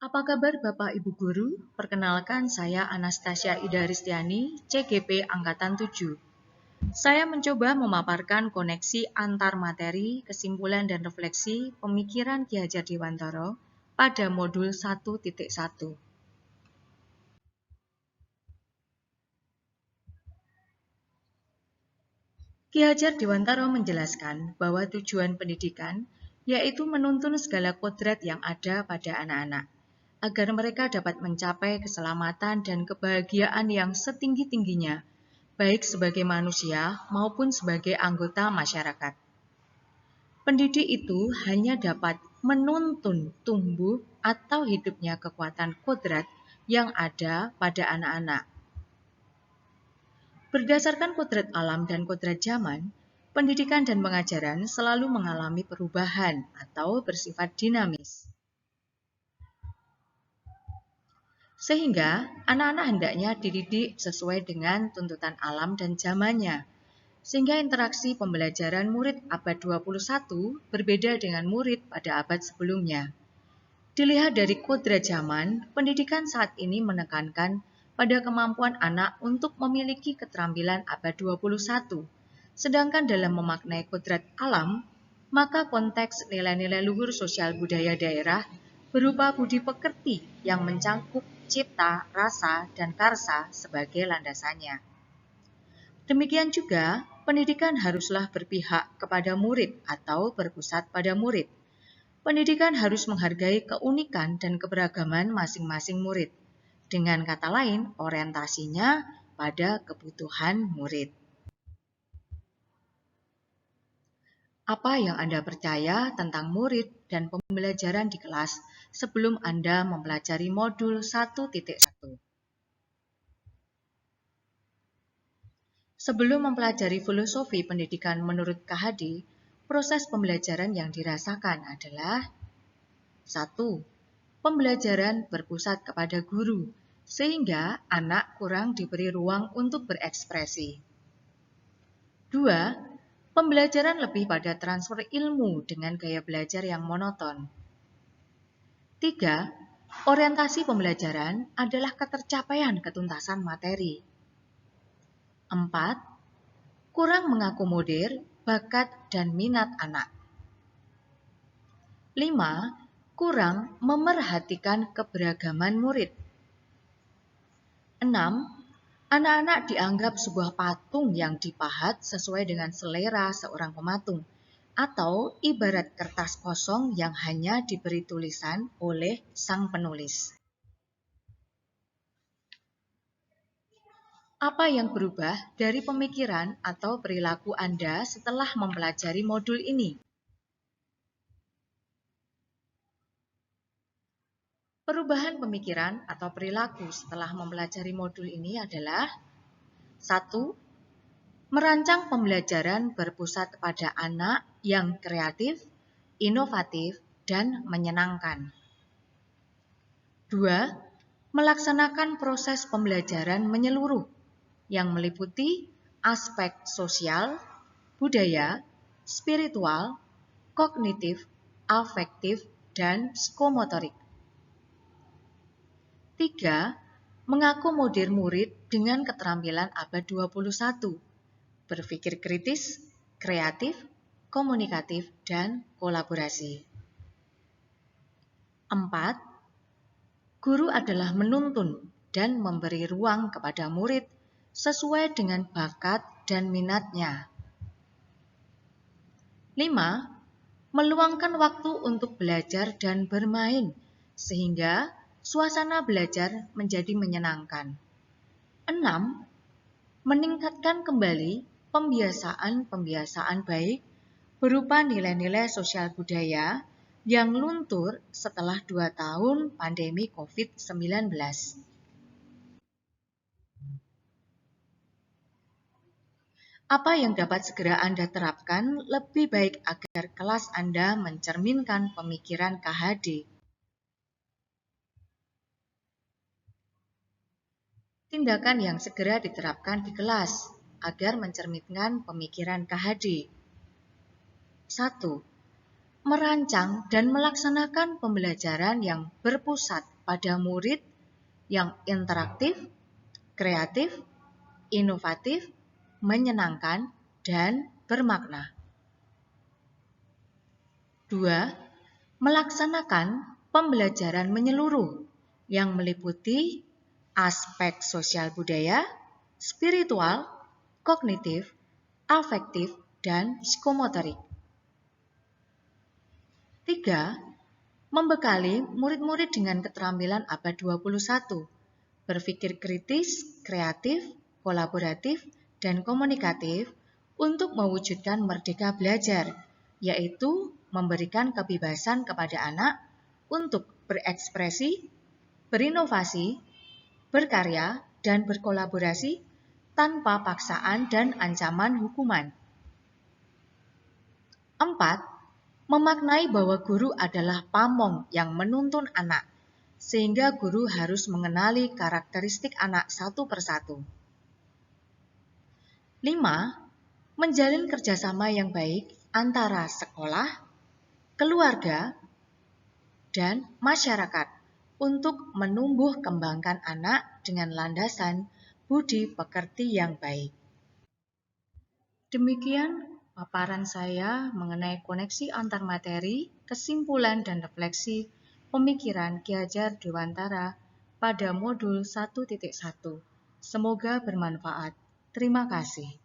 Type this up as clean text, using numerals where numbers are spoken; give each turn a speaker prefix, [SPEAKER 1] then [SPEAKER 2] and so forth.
[SPEAKER 1] Apa kabar Bapak Ibu Guru? Perkenalkan saya Anastasia Ida Ristiani, CGP Angkatan 7. Saya mencoba memaparkan koneksi antar materi, kesimpulan dan refleksi pemikiran Ki Hajar Dewantara pada modul 1.1. Ki Hajar Dewantara menjelaskan bahwa tujuan pendidikan yaitu menuntun segala kodrat yang ada pada anak-anak, agar mereka dapat mencapai keselamatan dan kebahagiaan yang setinggi-tingginya, baik sebagai manusia maupun sebagai anggota masyarakat. Pendidik itu hanya dapat menuntun tumbuh atau hidupnya kekuatan kodrat yang ada pada anak-anak. Berdasarkan kodrat alam dan kodrat zaman, pendidikan dan pengajaran selalu mengalami perubahan atau bersifat dinamis. Sehingga anak-anak hendaknya dididik sesuai dengan tuntutan alam dan zamannya. Sehingga interaksi pembelajaran murid abad 21 berbeda dengan murid pada abad sebelumnya. Dilihat dari kodrat zaman, pendidikan saat ini menekankan pada kemampuan anak untuk memiliki keterampilan abad 21. Sedangkan dalam memaknai kodrat alam, maka konteks nilai-nilai luhur sosial budaya daerah berupa budi pekerti yang mencakup cipta, rasa, dan karsa sebagai landasannya. Demikian juga, pendidikan haruslah berpihak kepada murid atau berpusat pada murid. Pendidikan harus menghargai keunikan dan keberagaman masing-masing murid. Dengan kata lain, orientasinya pada kebutuhan murid. Apa yang Anda percaya tentang murid dan pembelajaran di kelas sebelum Anda mempelajari modul 1.1? Sebelum mempelajari filosofi pendidikan menurut KHD, proses pembelajaran yang dirasakan adalah 1. Pembelajaran berpusat kepada guru, sehingga anak kurang diberi ruang untuk berekspresi. 2. Pembelajaran lebih pada transfer ilmu dengan gaya belajar yang monoton. 3. Orientasi pembelajaran adalah ketercapaian ketuntasan materi. 4. Kurang mengakomodir bakat dan minat anak. 5. Kurang memerhatikan keberagaman murid. 6. Anak-anak dianggap sebuah patung yang dipahat sesuai dengan selera seorang pematung, atau ibarat kertas kosong yang hanya diberi tulisan oleh sang penulis. Apa yang berubah dari pemikiran atau perilaku Anda setelah mempelajari modul ini? Perubahan pemikiran atau perilaku setelah mempelajari modul ini adalah 1. Merancang pembelajaran berpusat pada anak yang kreatif, inovatif, dan menyenangkan. 2. Melaksanakan proses pembelajaran menyeluruh yang meliputi aspek sosial, budaya, spiritual, kognitif, afektif, dan psikomotorik. 3. Mengakomodir murid dengan keterampilan abad 21, berpikir kritis, kreatif, komunikatif, dan kolaborasi. 4. Guru adalah menuntun dan memberi ruang kepada murid sesuai dengan bakat dan minatnya. 5. Meluangkan waktu untuk belajar dan bermain, sehingga suasana belajar menjadi menyenangkan. 6. Meningkatkan kembali pembiasaan-pembiasaan baik berupa nilai-nilai sosial budaya yang luntur setelah 2 tahun pandemi COVID-19. Apa yang dapat segera Anda terapkan lebih baik agar kelas Anda mencerminkan pemikiran KHD? Tindakan yang segera diterapkan di kelas agar mencerminkan pemikiran KHD. 1. merancang dan melaksanakan pembelajaran yang berpusat pada murid yang interaktif, kreatif, inovatif, menyenangkan, dan bermakna. 2. Melaksanakan pembelajaran menyeluruh yang meliputi aspek sosial budaya, spiritual, kognitif, afektif, dan psikomotorik. 3. Membekali murid-murid dengan keterampilan abad 21, berpikir kritis, kreatif, kolaboratif, dan komunikatif untuk mewujudkan merdeka belajar, yaitu memberikan kebebasan kepada anak untuk berekspresi, berinovasi, berkarya, dan berkolaborasi tanpa paksaan dan ancaman hukuman. 4. Memaknai bahwa guru adalah pamong yang menuntun anak, sehingga guru harus mengenali karakteristik anak satu persatu. 5. Menjalin kerjasama yang baik antara sekolah, keluarga, dan masyarakat untuk menumbuh kembangkan anak dengan landasan budi pekerti yang baik. Demikian paparan saya mengenai koneksi antar materi, kesimpulan dan refleksi pemikiran Ki Hajar Dewantara pada modul 1.1. Semoga bermanfaat. Terima kasih.